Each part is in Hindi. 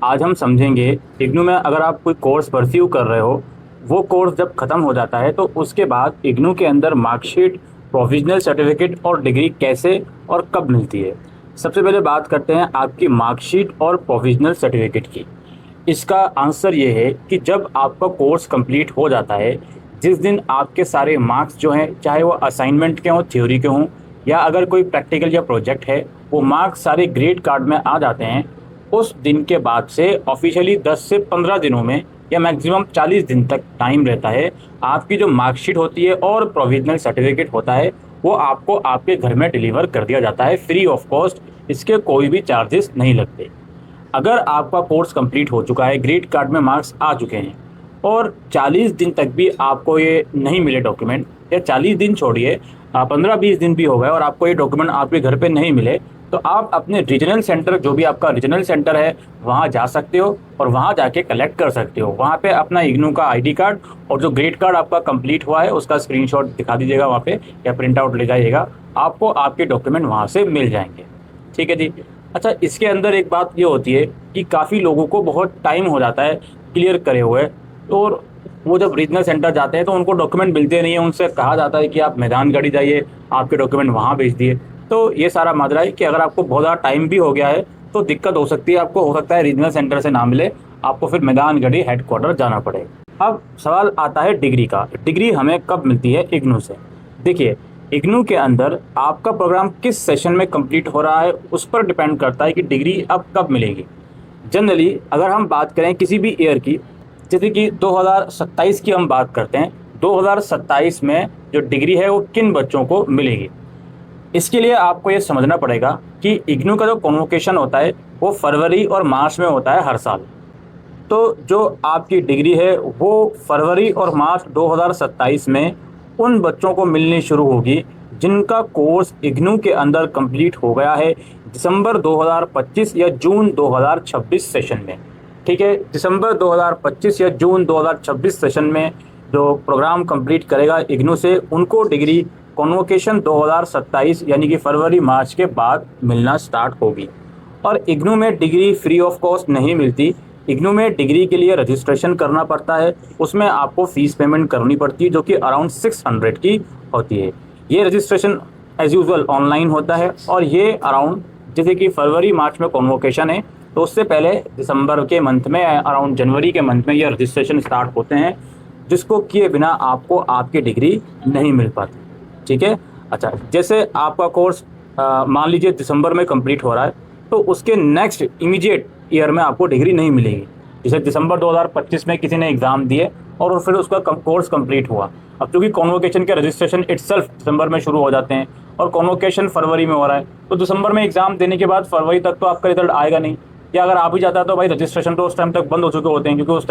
आज हम समझेंगे इग्नू में अगर आप कोई कोर्स परस्यू कर रहे हो, वो कोर्स जब ख़त्म हो जाता है तो उसके बाद इग्नू के अंदर मार्कशीट, प्रोविजनल सर्टिफिकेट और डिग्री कैसे और कब मिलती है। सबसे पहले बात करते हैं आपकी मार्कशीट और प्रोविजनल सर्टिफिकेट की। इसका आंसर ये है कि जब आपका कोर्स कंप्लीट हो जाता है, जिस दिन आपके सारे मार्क्स जो हैं, चाहे वो असाइनमेंट के हों, थ्योरी के हों, या अगर कोई प्रैक्टिकल या प्रोजेक्ट है, वो मार्क्स सारे ग्रेड कार्ड में आ जाते हैं। उस दिन के बाद से ऑफिशियली 10 से 15 दिनों में या मैक्सिमम 40 दिन तक टाइम रहता है। आपकी जो मार्कशीट होती है और प्रोविजनल सर्टिफिकेट होता है, वो आपको आपके घर में डिलीवर कर दिया जाता है फ्री ऑफ कॉस्ट। इसके कोई भी चार्जेस नहीं लगते। अगर आपका कोर्स कंप्लीट हो चुका है, ग्रेड कार्ड में मार्क्स आ चुके हैं और 40 दिन तक भी आपको ये नहीं मिले डॉक्यूमेंट, या 40 दिन छोड़िए, 15-20 दिन भी हो गए और आपको ये डॉक्यूमेंट आपके घर पे नहीं मिले, तो आप अपने रीजनल सेंटर, जो भी आपका रीजनल सेंटर है, वहाँ जा सकते हो और वहाँ जाके कलेक्ट कर सकते हो। वहाँ पे अपना इग्नू का आईडी कार्ड और जो ग्रेड कार्ड आपका कंप्लीट हुआ है उसका स्क्रीनशॉट दिखा दीजिएगा वहाँ पे, या प्रिंट आउट ले जाइएगा, आपको आपके डॉक्यूमेंट वहाँ से मिल जाएंगे। ठीक है जी। अच्छा, इसके अंदर एक बात ये होती है कि काफ़ी लोगों को बहुत टाइम हो जाता है क्लियर करे हुए, और वो जब रीजनल सेंटर जाते हैं तो उनको डॉक्यूमेंट मिलते नहीं है। उनसे कहा जाता है कि आप मैदानगढ़ी जाइए, आपके डॉक्यूमेंट वहाँ भेज दिए। तो ये सारा माजरा है कि अगर आपको बहुत ज़्यादा टाइम भी हो गया है तो दिक्कत हो सकती है, आपको हो सकता है रीजनल सेंटर से ना मिले, आपको फिर मैदानगढ़ी हेडक्वार्टर जाना पड़ेगा। अब सवाल आता है डिग्री का। डिग्री हमें कब मिलती है इग्नू से? देखिए, इग्नू के अंदर आपका प्रोग्राम किस सेशन में कंप्लीट हो रहा है उस पर डिपेंड करता है कि डिग्री अब कब मिलेगी। जनरली अगर हम बात करें किसी भी ईयर की, जैसे कि 2027 की हम बात करते हैं, 2027 में जो डिग्री है वो किन बच्चों को मिलेगी, इसके लिए आपको ये समझना पड़ेगा कि इग्नू का जो कॉन्वोकेशन होता है वो फरवरी और मार्च में होता है हर साल। तो जो आपकी डिग्री है वो फरवरी और मार्च 2027 में उन बच्चों को मिलनी शुरू होगी जिनका कोर्स इग्नू के अंदर कंप्लीट हो गया है दिसंबर 2025 या जून 2026 सेशन में। ठीक है, दिसंबर 2025 या जून 2026 सेशन में जो प्रोग्राम कंप्लीट करेगा इग्नू से, उनको डिग्री कॉन्वोकेशन 2027 यानी कि फरवरी मार्च के बाद मिलना स्टार्ट होगी। और इग्नू में डिग्री फ्री ऑफ कॉस्ट नहीं मिलती। इग्नू में डिग्री के लिए रजिस्ट्रेशन करना पड़ता है, उसमें आपको फ़ीस पेमेंट करनी पड़ती है जो कि अराउंड 600 की होती है। ये रजिस्ट्रेशन एज यूजुअल ऑनलाइन होता है और ये अराउंड, जैसे कि फरवरी मार्च में कॉन्वोकेशन है तो उससे पहले दिसंबर के मंथ में, अराउंड जनवरी के मंथ में ये रजिस्ट्रेशन स्टार्ट होते हैं, जिसको किए बिना आपको आपकी डिग्री नहीं मिल पाती। ठीक है। अच्छा, जैसे आपका कोर्स मान लीजिए दिसंबर में कंप्लीट हो रहा है तो उसके नेक्स्ट इमीडिएट ईयर में आपको डिग्री नहीं मिलेगी। जैसे दिसंबर 2025 में किसी ने एग्ज़ाम दिए और फिर उसका कोर्स कंप्लीट हुआ। अब चूँकि कॉन्वोकेशन के रजिस्ट्रेशन इटसेल्फ दिसंबर में शुरू हो जाते हैं और कॉन्वोकेशन फरवरी में हो रहा है, तो दिसंबर में एग्ज़ाम देने के बाद फरवरी तक तो आपका रिजल्ट आएगा नहीं, या अगर आ भी जाता है तो भाई रजिस्ट्रेशन तो उस टाइम तक बंद हो चुके होते हैं, क्योंकि उस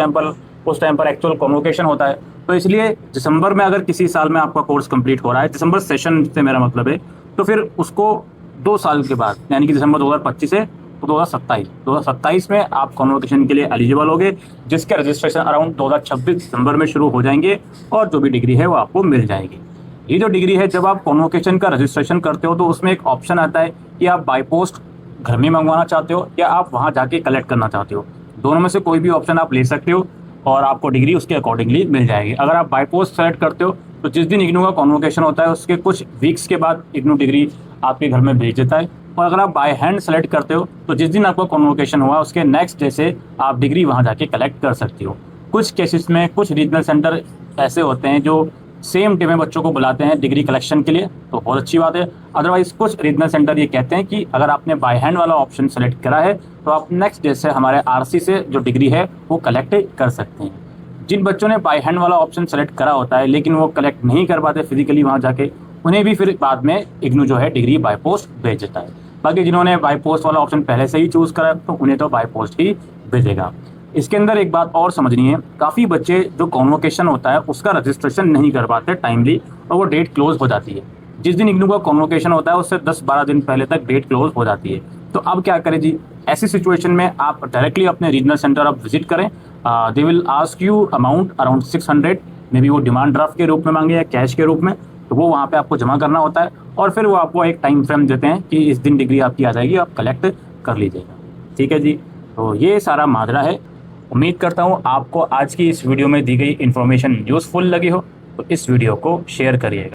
टाइम पर एक्चुअल कॉन्वोकेशन होता है। तो इसलिए दिसंबर में अगर किसी साल में आपका कोर्स कंप्लीट हो रहा है, दिसंबर सेशन से मेरा मतलब है, तो फिर उसको 2 साल के बाद यानी कि दिसंबर 2025 से 2027 में आप कॉन्वोकेशन के लिए एलिजिबल होगे, जिसके रजिस्ट्रेशन अराउंड 2026 दिसंबर में शुरू हो जाएंगे और जो भी डिग्री है वो आपको मिल जाएगी। ये जो डिग्री है, जब आप कॉन्वोकेशन का रजिस्ट्रेशन करते हो तो उसमें एक ऑप्शन आता है कि आप बाय पोस्ट घर में मंगवाना चाहते हो या आप वहाँ जाके कलेक्ट करना चाहते हो। दोनों में से कोई भी ऑप्शन आप ले सकते हो और आपको डिग्री उसके अकॉर्डिंगली मिल जाएगी। अगर आप बाय पोस्ट सेलेक्ट करते हो तो जिस दिन इग्नू का कॉन्वोकेशन होता है उसके कुछ वीक्स के बाद इग्नू डिग्री आपके घर में भेज देता है, और अगर आप बाय हैंड सेलेक्ट करते हो तो जिस दिन आपका कॉन्वोकेशन हुआ उसके नेक्स्ट डे से आप डिग्री वहाँ जाके कलेक्ट कर सकते हो। कुछ केसेस में कुछ रीजनल सेंटर ऐसे होते हैं जो सेम डे में बच्चों को बुलाते हैं डिग्री कलेक्शन के लिए, तो बहुत अच्छी बात है। अदरवाइज कुछ रीजनल सेंटर ये कहते हैं कि अगर आपने बाय हैंड वाला ऑप्शन सेलेक्ट करा है तो आप नेक्स्ट डे से हमारे आरसी से जो डिग्री है वो कलेक्ट कर सकते हैं। जिन बच्चों ने बाय हैंड वाला ऑप्शन सेलेक्ट करा होता है लेकिन वो कलेक्ट नहीं कर पाते फिजिकली वहाँ जाके, उन्हें भी फिर बाद में इग्नू जो है डिग्री बाय पोस्ट भेज देता है। बाकी जिन्होंने बाय पोस्ट वाला ऑप्शन पहले से ही चूज़ करा तो उन्हें तो बाय पोस्ट ही भेजेगा। इसके अंदर एक बात और समझनी है, काफ़ी बच्चे जो कॉन्वोकेशन होता है उसका रजिस्ट्रेशन नहीं कर पाते टाइमली और वो डेट क्लोज हो जाती है। जिस दिन इग्नू का कॉन्वोकेशन होता है उससे 10-12 दिन पहले तक डेट क्लोज हो जाती है। तो अब क्या करें जी, ऐसी सिचुएशन में आप डायरेक्टली अपने रीजनल सेंटर आप विजिट करें। They will ask you amount around 600, may be वो डिमांड ड्राफ्ट के रूप में मांगे या कैश के रूप में, तो वो वहाँ पे आपको जमा करना होता है और फिर वो आपको एक टाइम फ्रेम देते हैं कि इस दिन डिग्री आपकी आ जाएगी, आप कलेक्ट कर लीजिएगा। ठीक है जी। तो ये सारा माजरा है। उम्मीद करता हूँ आपको आज की इस वीडियो में दी गई इन्फॉर्मेशन यूज़फुल लगी हो, तो इस वीडियो को शेयर करिएगा।